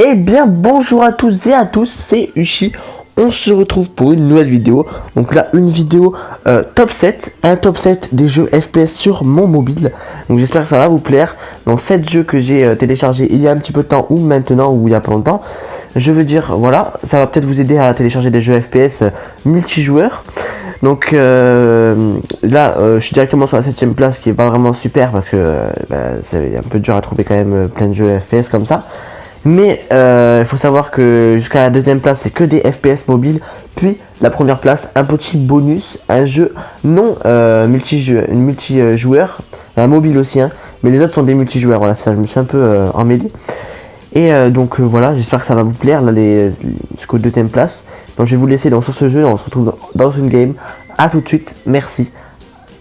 Eh bien bonjour à tous et à tous, c'est Uchi. On se retrouve pour une nouvelle vidéo. Donc là une vidéo top 7, un top 7 des jeux FPS sur mon mobile. Donc j'espère que ça va vous plaire. Donc 7 jeux que j'ai téléchargés il y a un petit peu de temps ou maintenant ou il y a pas longtemps. Je veux dire voilà, ça va peut-être vous aider à télécharger des jeux FPS multijoueurs. Donc là je suis directement sur la 7ème place, qui est pas vraiment super parce que c'est un peu dur à trouver quand même plein de jeux FPS comme ça. Mais il faut savoir que jusqu'à la 2ème place c'est que des FPS mobiles. Puis la première place, un petit bonus, un jeu non multijoueur, un mobile aussi hein, mais les autres sont des multijoueurs. Voilà, ça je me suis un peu emmêlé. Et donc voilà, j'espère que ça va vous plaire là, jusqu'aux 2ème place. Donc je vais vous laisser sur ce jeu, on se retrouve dans une game. A tout de suite, merci.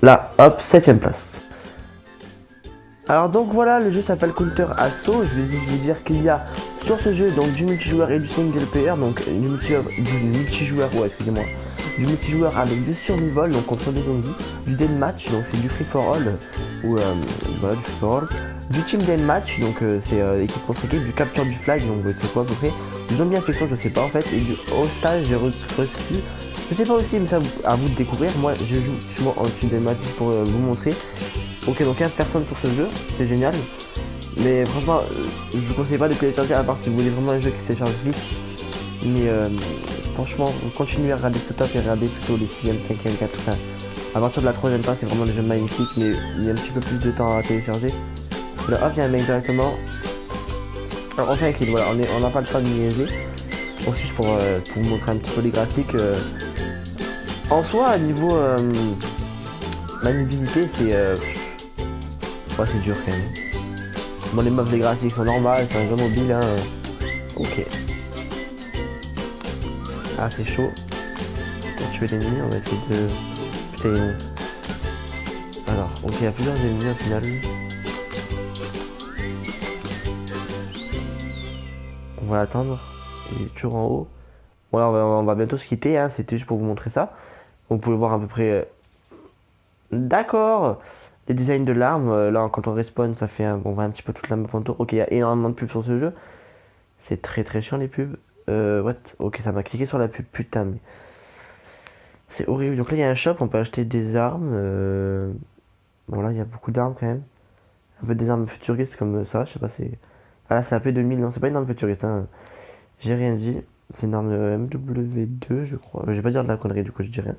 Là hop, 7ème place. Alors donc voilà, le jeu s'appelle Counter Assault. Je vais juste vous dire qu'il y a sur ce jeu donc du multijoueur et du single player. Donc du multijoueur, ouais excusez-moi, du multijoueur avec du survival, donc contre des zombies, du deathmatch, donc c'est du free for all, ou voilà, du free for all, du team deathmatch, donc c'est équipe contre équipe, du capture du flag, donc c'est quoi à peu près, du zombie infection, je sais pas en fait, et du hostage rescue. Je sais pas aussi, mais ça à vous de découvrir. Moi je joue souvent en team deathmatch pour vous montrer. Ok, donc 15 personnes sur ce jeu, c'est génial. Mais franchement, je vous conseille pas de télécharger à part si vous voulez vraiment un jeu qui se télécharge vite. Mais franchement, continuez à regarder ce top et regardez plutôt les 6ème, 5ème, 4ème. Enfin, à partir de la 3ème place, c'est vraiment des jeux magnifiques, mais il y a un petit peu plus de temps à télécharger. Là, hop, il y a un mec directement. Alors, on fait un kill, voilà, on n'a pas le temps de niaiser. Aussi, pour vous montrer un petit peu les graphiques. En soi, à niveau maniabilité, c'est. Ouais, c'est dur quand même. Bon, les mobs, les graphiques sont normales, c'est un jeu mobile hein. Ok. Ah, c'est chaud. Pour tuer l'ennemi, on va essayer de. Putain. Alors, ok, il y a plusieurs ennemis au final. On va attendre. Il est toujours en haut. Bon, là, on va bientôt se quitter, hein. C'était juste pour vous montrer ça. Vous pouvez voir à peu près. D'accord. Les designs de l'arme, là quand on respawn ça fait on voit un petit peu toute la map en tour. Ok, il y a énormément de pubs sur ce jeu. C'est très très chiant les pubs. What? Ok, ça m'a cliqué sur la pub, putain mais. C'est horrible. Donc là il y a un shop, on peut acheter des armes. Bon là il y a beaucoup d'armes quand même. Un peu des armes futuristes comme ça, je sais pas c'est. Ah là c'est AP 2000, non c'est pas une arme futuriste hein. J'ai rien dit. C'est une arme MW2 je crois. Je vais pas dire de la connerie du coup je dis rien.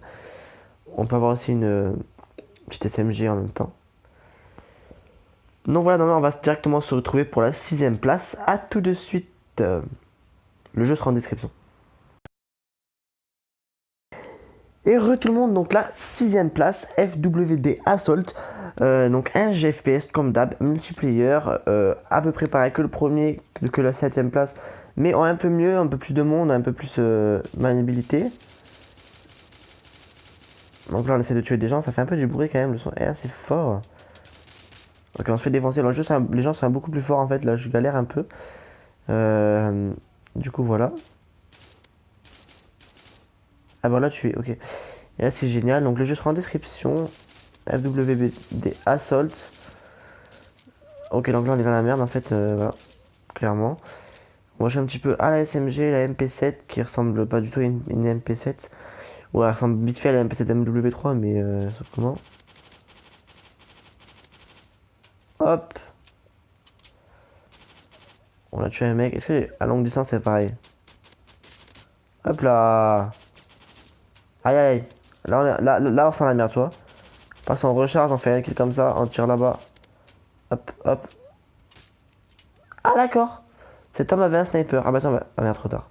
On peut avoir aussi une petite SMG en même temps. Donc voilà, on va directement se retrouver pour la 6ème place. A tout de suite. Le jeu sera en description. Et tout le monde, donc la 6ème place, FWD Assault. Donc un FPS comme d'hab, multiplayer, à peu près pareil que le premier, que la 7ème place. Mais un peu mieux, un peu plus de monde, un peu plus maniabilité. Donc là on essaie de tuer des gens, ça fait un peu du bruit quand même, le son est assez fort. Ok, on se fait défoncer. Dans le jeu, les gens sont beaucoup plus forts en fait. Là, je galère un peu. Du coup, voilà. Ah, bah là, tu es. Ok. Et là, c'est génial. Donc, le jeu sera en description. FWD Assault. Ok, donc là, on est dans la merde en fait. Voilà. Clairement. Moi, je suis un petit peu à la SMG, la MP7 qui ressemble pas du tout à une MP7. Ouais, elle ressemble vite fait à la MP7 MW3, mais sauf comment. Hop. On a tué un mec. Est-ce que à longue distance c'est pareil? Hop là. Aïe aïe. Là on sent la merde, tu vois. Passe on recharge, on fait un kill comme ça, on tire là-bas. Hop, hop. Ah d'accord. Cet homme avait un sniper. Ah bah attends, ah merde, trop tard.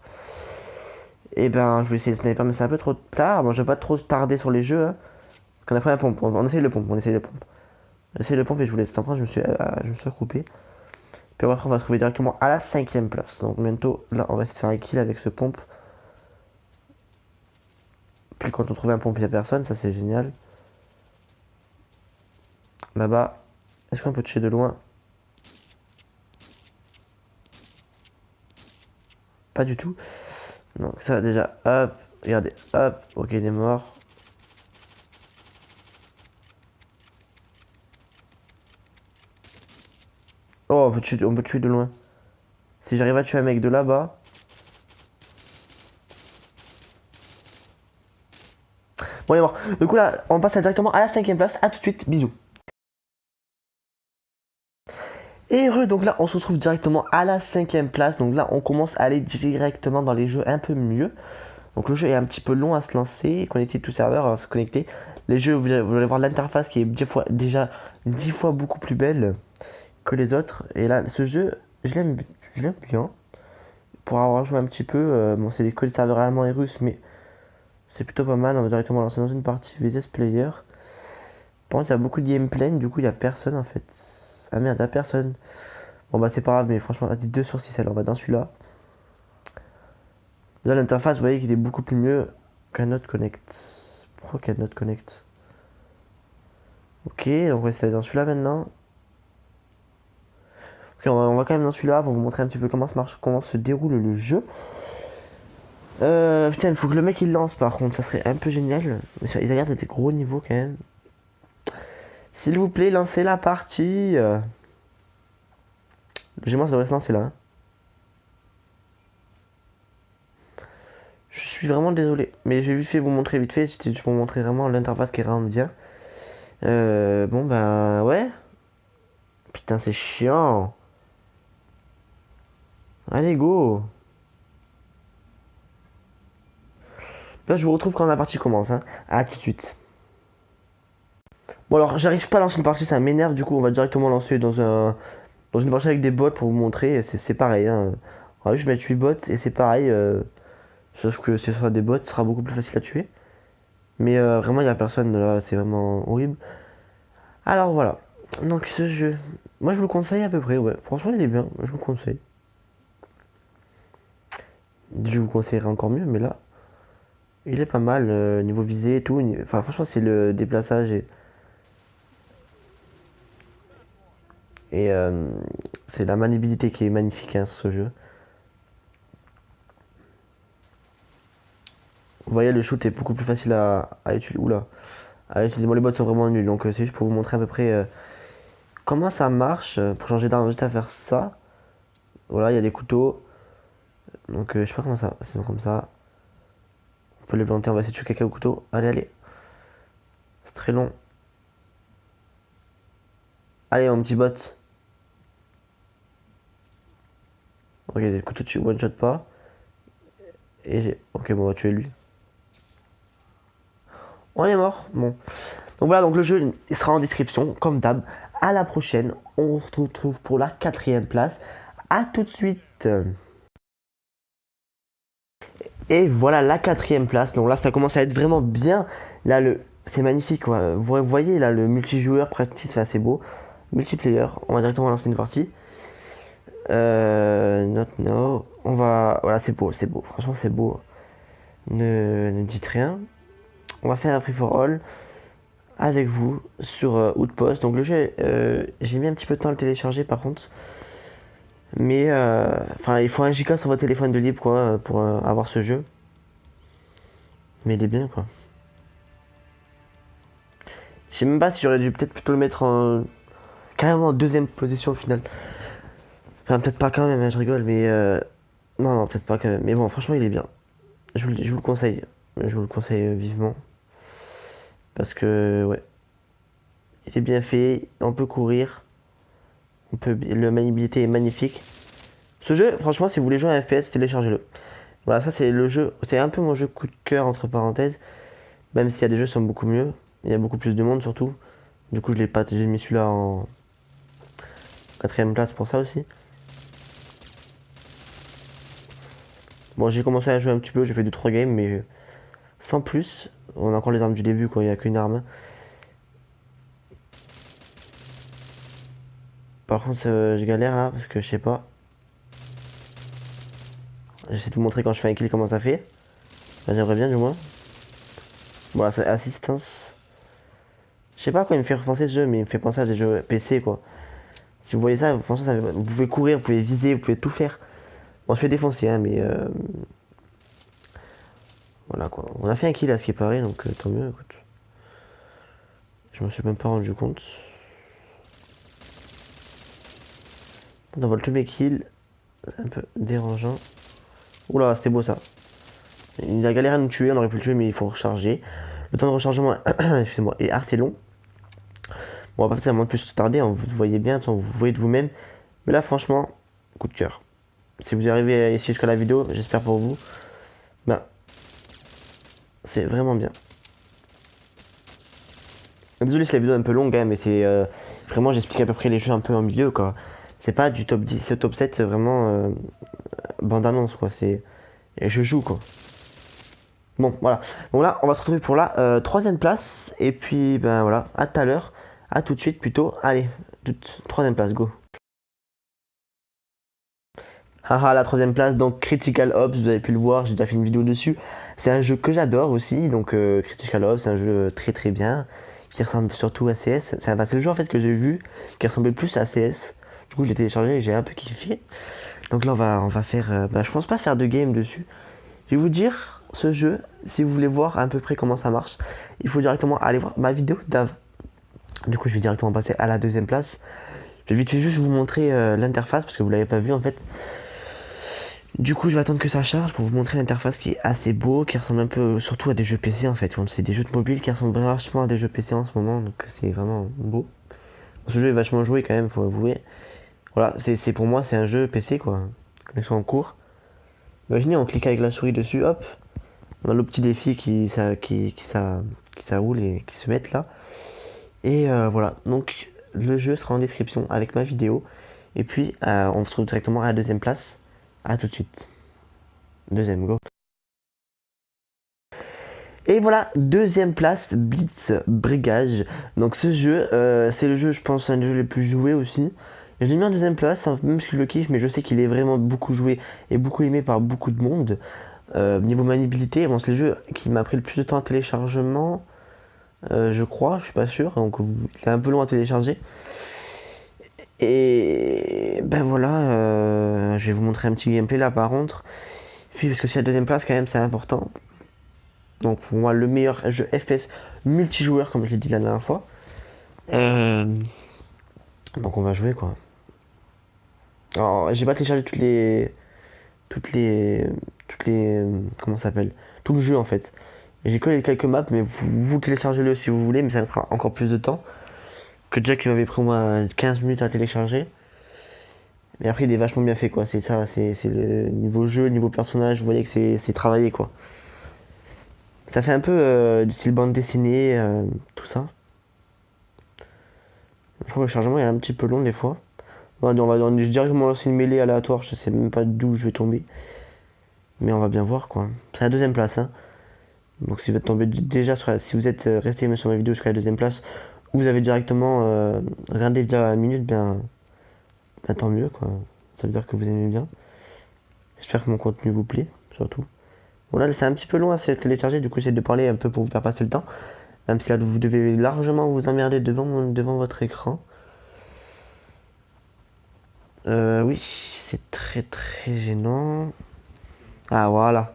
Et ben je vais essayer le sniper, mais c'est un peu trop tard. Bon, je vais pas trop tarder sur les jeux. Hein. Qu'on a pris un pompe. On essaye le pompe, on essaye le pompe. On essaye le pompe et je vous laisse. En train, je me suis recoupé. Puis après on va se trouver directement à la 5ème place. Donc bientôt, là on va essayer de faire un kill avec ce pompe. Puis quand on trouve un pompe, il n'y a personne, ça c'est génial. Là-bas, est-ce qu'on peut tuer de loin? Pas du tout. Donc ça déjà, hop, regardez, hop, ok il est mort. Oh, on peut tuer de loin. Si j'arrive à tuer un mec de là-bas. Bon, il est mort. Du coup, là, on passe directement à la 5ème place. A tout de suite. Bisous. Et heureux, donc là, on se retrouve directement à la 5ème place. Donc là, on commence à aller directement dans les jeux un peu mieux. Donc le jeu est un petit peu long à se lancer. Connecter tout serveur, à se connecter. Les jeux, vous allez voir l'interface qui est déjà 10 fois beaucoup plus belle que les autres. Et là, ce jeu, je l'aime bien. Pour avoir joué un petit peu, bon, c'est que des serveurs allemands et russes, mais c'est plutôt pas mal. On va directement lancer dans une partie VS Player. Par contre, il y a beaucoup de gameplay, du coup, il n'y a personne en fait. Ah merde, il n'y a personne. Bon, bah, c'est pas grave, mais franchement, on a dit 2 sur 6, alors on va dans celui-là. Là, l'interface, vous voyez qu'il est beaucoup plus mieux qu'un autre Connect. Pourquoi qu'un autre Connect? Ok, donc on va essayer dans celui-là maintenant. Ok, on va quand même dans celui-là pour vous montrer un petit peu comment ça marche, comment se déroule le jeu. Putain, il faut que le mec il lance par contre, ça serait un peu génial. Mais ça, ils regardent des gros niveaux quand même. S'il vous plaît, lancez la partie. Logiquement, ça devrait se lancer là. Hein. Je suis vraiment désolé, mais j'ai vite fait vous montrer vite fait, c'était pour vous montrer vraiment l'interface qui est vraiment bien. Bon bah ouais. Putain, c'est chiant. Allez, go. Là, je vous retrouve quand la partie commence. Hein. À tout de suite. Bon, alors, j'arrive pas à lancer une partie, ça m'énerve. Du coup, on va directement lancer dans une partie avec des bots pour vous montrer. C'est pareil. Hein. On va juste mettre 8 bots et c'est pareil. Sauf que si ce sera des bots, ce sera beaucoup plus facile à tuer. Mais vraiment, il n'y a personne là. C'est vraiment horrible. Alors, voilà. Donc, ce jeu. Moi, je vous le conseille à peu près. Ouais. Franchement, il est bien. Je vous le conseille. Je vous conseillerais encore mieux, mais là. Il est pas mal, niveau visée et tout. Enfin, franchement, c'est le déplaçage et c'est la maniabilité qui est magnifique hein, sur ce jeu. Vous voyez, le shoot est beaucoup plus facile à utiliser. Oula, à utiliser. Bon, les bots sont vraiment nuls, donc c'est juste pour vous montrer à peu près comment ça marche. Pour changer d'arme, juste à faire ça. Voilà, il y a des couteaux. Donc, je sais pas comment ça. C'est comme ça. On peut les planter, on va essayer de tuer quelqu'un au couteau. Allez, allez. C'est très long. Allez, mon petit bot. Regardez, le couteau tu one shot pas. Et j'ai. Ok, bon, on va tuer lui. On est mort. Bon. Donc voilà, donc le jeu il sera en description, comme d'hab. À la prochaine. On se retrouve pour la 4ème place. À tout de suite. Et voilà la 4ème place. Donc là, ça commence à être vraiment bien. Là, c'est magnifique. Quoi. Vous voyez là, le multijoueur practice fait assez beau. Multiplayer. On va directement lancer une partie. Not no. On va. Voilà, c'est beau, c'est beau. Franchement, c'est beau. Ne dites rien. On va faire un free for all avec vous sur Outpost. Donc le jeu, j'ai mis un petit peu de temps à le télécharger par contre. Mais enfin, il faut 1 giga sur votre téléphone de libre quoi pour avoir ce jeu. Mais il est bien quoi. Je sais même pas si j'aurais dû peut-être plutôt le mettre carrément en 2ème position au final. Enfin, peut-être pas quand même, hein, je rigole, mais non, peut-être pas quand même. Mais bon, franchement, il est bien. Je vous le conseille. Je vous le conseille vivement. Parce que, ouais. Il est bien fait. On peut courir. La maniabilité est magnifique. Ce jeu, franchement, si vous voulez jouer à un FPS, téléchargez-le. Voilà, ça, c'est le jeu. C'est un peu mon jeu coup de cœur, entre parenthèses. Même s'il y a des jeux qui sont beaucoup mieux. Il y a beaucoup plus de monde, surtout. Du coup, je l'ai pas. J'ai mis celui-là en 4ème place pour ça aussi. Bon, j'ai commencé à jouer un petit peu. J'ai fait 2-3 games, mais sans plus. On a encore les armes du début, quoi. Il n'y a qu'une arme. Par contre, je galère là, parce que je sais pas. J'essaie de vous montrer quand je fais un kill comment ça fait. Enfin, j'aimerais bien du moins. Voilà, c'est assistance. Je sais pas à quoi il me fait penser ce jeu, mais il me fait penser à des jeux PC quoi. Si vous voyez ça, franchement, vous pouvez courir, vous pouvez viser, vous pouvez tout faire. Bon, je fais défoncer, hein, mais voilà quoi. On a fait un kill à ce qui paraît, donc tant mieux, écoute. Je m'en suis même pas rendu compte. On envole tous mes kills. C'est un peu dérangeant. Oula, c'était beau ça. Il a galéré à nous tuer, on aurait pu le tuer, mais il faut recharger. Le temps de rechargement, excusez-moi, est assez long. Bon, on va pas tellement plus tarder, hein, vous voyez bien, vous voyez de vous-même. Mais là, franchement, coup de cœur. Si vous arrivez ici jusqu'à la vidéo, j'espère pour vous, bah, c'est vraiment bien. Désolé si la vidéo est un peu longue, hein, mais c'est vraiment, j'explique à peu près les jeux un peu en milieu, quoi. C'est pas du top 10, c'est top 7, c'est vraiment bande-annonce, quoi. C'est. Et je joue, quoi. Bon, voilà. Donc là, on va se retrouver pour la troisième place. Et puis, ben voilà, à tout à l'heure. À tout de suite, plutôt. Allez, troisième place, go. Haha, la troisième place, donc Critical Ops, vous avez pu le voir, j'ai déjà fait une vidéo dessus. C'est un jeu que j'adore aussi, donc Critical Ops, c'est un jeu très très bien, qui ressemble surtout à CS. C'est le jeu en fait que j'ai vu, qui ressemblait plus à CS. Du coup, je l'ai téléchargé et j'ai un peu kiffé. Donc là, on va faire, je pense pas faire de game dessus. Je vais vous dire, ce jeu, si vous voulez voir à peu près comment ça marche, il faut directement aller voir ma vidéo d'avant. Du coup, je vais directement passer à la deuxième place. Je vais vite fait juste vous montrer l'interface, parce que vous l'avez pas vu en fait. Du coup, je vais attendre que ça charge pour vous montrer l'interface qui est assez beau, qui ressemble un peu surtout à des jeux PC en fait. C'est des jeux de mobile qui ressemblent vachement à des jeux PC en ce moment, donc c'est vraiment beau. Ce jeu est vachement joué quand même, faut avouer. Voilà, c'est pour moi, c'est un jeu PC quoi, connexion en cours. Imaginez, on clique avec la souris dessus, hop, on a le petit défi ça roule et qui se met là. Et voilà, donc le jeu sera en description avec ma vidéo. Et puis, on se retrouve directement à la deuxième place. A tout de suite. Deuxième, go. Et voilà, deuxième place, Blitz Brigage. Donc ce jeu, c'est le jeu, je pense, un des jeux les plus joués aussi. Je l'ai mis en deuxième place, hein, même si je le kiffe, mais je sais qu'il est vraiment beaucoup joué et beaucoup aimé par beaucoup de monde. Niveau maniabilité, bon, c'est le jeu qui m'a pris le plus de temps à téléchargement, je crois, je suis pas sûr, donc il est un peu long à télécharger. Et ben voilà, je vais vous montrer un petit gameplay là par contre. Puis parce que c'est la deuxième place quand même, c'est important. Donc pour moi, le meilleur jeu FPS multijoueur, comme je l'ai dit la dernière fois. Donc on va jouer quoi. Alors j'ai pas téléchargé toutes les, comment ça s'appelle, tout le jeu en fait. J'ai que les quelques maps, mais vous téléchargez-le si vous voulez, mais ça mettra encore plus de temps que déjà qu'il m'avait pris au moins 15 minutes à télécharger. Mais après il est vachement bien fait quoi. C'est ça, c'est le niveau jeu, niveau personnage. Vous voyez que c'est travaillé quoi. Ça fait un peu du style bande dessinée, tout ça. Je trouve que le chargement est un petit peu long des fois. On va directement lancer une mêlée aléatoire, je sais même pas d'où je vais tomber. Mais on va bien voir quoi. C'est la deuxième place. Hein. Donc si vous êtes tombé déjà si vous êtes resté sur ma vidéo jusqu'à la deuxième place, ou vous avez directement regardé déjà la minute, ben tant mieux quoi. Ça veut dire que vous aimez bien. J'espère que mon contenu vous plaît, surtout. Bon là c'est un petit peu long à se télécharger, du coup j'essaie de parler un peu pour vous faire passer le temps. Même si là vous devez largement vous emmerder devant votre écran. Oui, c'est très très gênant. Ah voilà.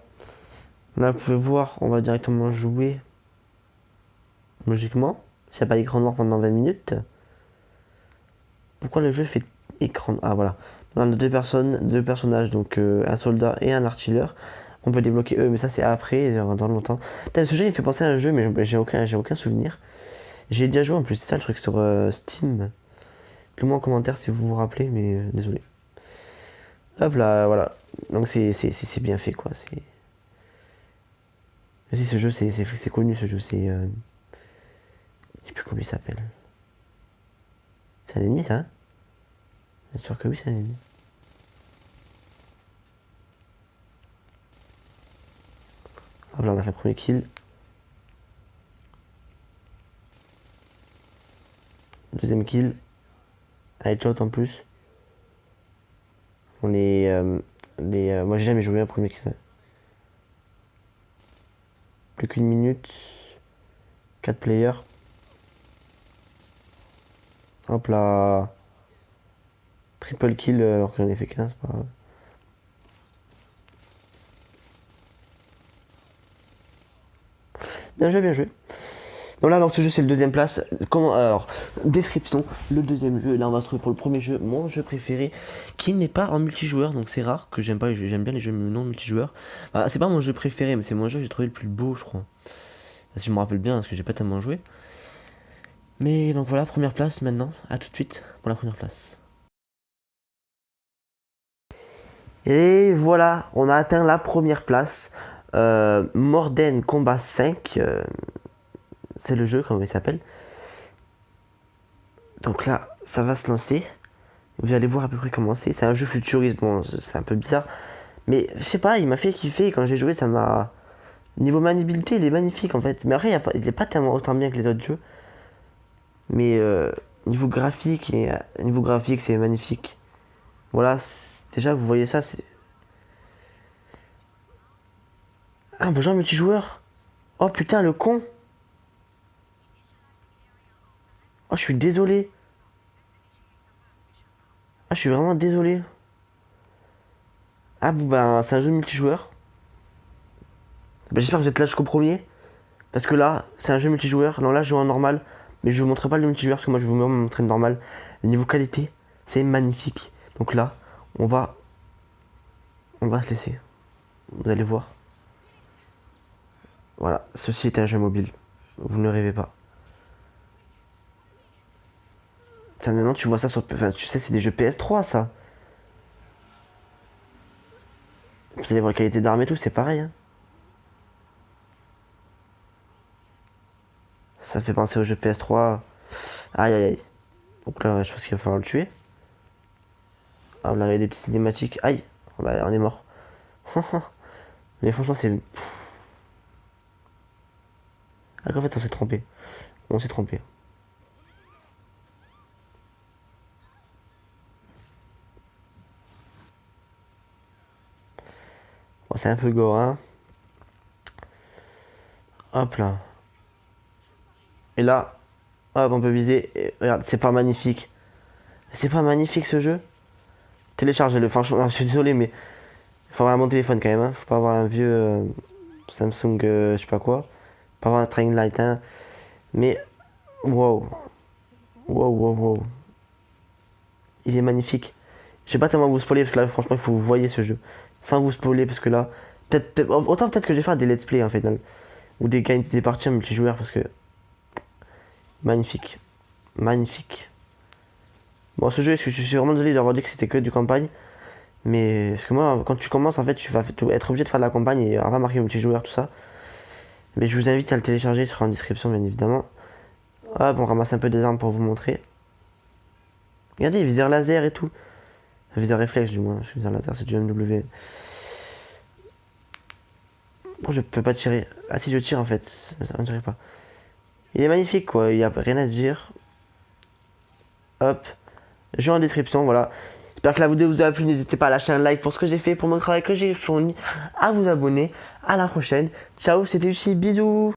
Là vous pouvez voir, on va directement jouer. Logiquement. S'il n'y a pas d'écran noir pendant 20 minutes. Pourquoi le jeu fait écran. Ah voilà. On a deux personnages, donc un soldat et un artilleur. On peut débloquer eux, mais ça c'est après, dans longtemps. Putain, ce jeu il me fait penser à un jeu, mais j'ai aucun souvenir. J'ai déjà joué en plus, c'est ça le truc sur Steam. Dites-moi en commentaire si vous vous rappelez, mais désolé. Hop là, voilà. Donc c'est bien fait quoi. Si ce jeu c'est connu ce jeu, c'est. Je sais plus comment il s'appelle. C'est un ennemi ça hein. Bien sûr que oui, c'est un ennemi. Hop là, on a fait le premier kill. Deuxième kill. Headshot en plus. On est. Moi j'ai jamais joué un premier kill. Plus qu'une minute. 4 players. Hop là. Triple kill alors que j'en ai fait 15, pas grave. Bien joué, bien joué. Donc là, ce jeu, c'est le deuxième place. Comment, alors, description, le deuxième jeu. Là, on va se trouver pour le premier jeu, mon jeu préféré, qui n'est pas en multijoueur. Donc c'est rare que j'aime pas, j'aime bien les jeux non multijoueurs. Bah, c'est pas mon jeu préféré, mais c'est mon jeu que j'ai trouvé le plus beau, je crois. Si je me rappelle bien, parce que j'ai pas tellement joué. Mais donc voilà, première place maintenant. À tout de suite pour la première place. Et voilà, on a atteint la première place. Morden Combat 5. C'est le jeu, comment il s'appelle. Donc là, ça va se lancer. Vous allez voir à peu près comment c'est. C'est un jeu futuriste, bon, c'est un peu bizarre. Mais je sais pas, il m'a fait kiffer. Quand j'ai joué, ça m'a... Niveau maniabilité, il est magnifique en fait. Mais après, il est pas tellement autant bien que les autres jeux. Mais niveau graphique, c'est magnifique. Voilà, déjà, vous voyez ça, c'est... Ah, bonjour multijoueur. Oh putain, le con. Oh, je suis désolé. Ah, je suis vraiment désolé. Ah, bon, ben, c'est un jeu multijoueur. Ben, j'espère que vous êtes là jusqu'au premier. Parce que là, c'est un jeu multijoueur. Non, là, je joue en normal. Mais je vous montrerai pas le multijoueur parce que moi, je vais vous montrer le normal. Le niveau qualité, c'est magnifique. Donc là, on va se laisser. Vous allez voir. Voilà, ceci est un jeu mobile. Vous ne rêvez pas. Enfin, maintenant, tu vois ça sur... Enfin, tu sais, c'est des jeux PS3, ça. Vous allez voir la qualité d'armes et tout, c'est pareil. Hein. Ça fait penser au jeu PS3. Aïe, aïe, aïe. Donc là, je pense qu'il va falloir le tuer. Ah, on a des petites cinématiques. Aïe, bah, on est mort. Mais franchement, c'est... Ah, en fait, on s'est trompé. On s'est trompé. Bon, c'est un peu gore, hein. Hop là. Et là, hop, on peut viser. Et regarde, c'est pas magnifique. C'est pas magnifique ce jeu. Téléchargez-le. Franchement, non, je suis désolé, mais faut avoir un bon téléphone quand même. Hein. Faut pas avoir un vieux Samsung, je sais pas quoi. Faut pas avoir un String Light, hein. Mais, wow. Wow, wow, wow. Il est magnifique. Je vais pas tellement vous spoiler parce que là, franchement, il faut que vous voyez ce jeu. Sans vous spoiler parce que là, autant peut-être que je vais faire des let's play en fait. Ou des parties en multijoueur parce que. Magnifique. Magnifique. Bon, ce jeu, je suis vraiment désolé d'avoir dit que c'était que du campagne. Mais parce que moi, quand tu commences, en fait, tu vas être obligé de faire de la campagne et on va marquer multijoueur, tout ça. Mais je vous invite à le télécharger, il sera en description, bien évidemment. Hop, on ramasse un peu des armes pour vous montrer. Regardez, viseur laser et tout. Viseur réflexe, du moins. Viseur laser, c'est du MW. Bon, je peux pas tirer. Ah, si je tire, en fait, ça ne dirait pas. Il est magnifique, quoi. Il n'y a rien à dire. Hop. Jeu en description, voilà. J'espère que la vidéo vous a plu. N'hésitez pas à lâcher un like pour ce que j'ai fait, pour mon travail que j'ai fourni. À vous abonner. À la prochaine. Ciao, c'était Uchi. Bisous.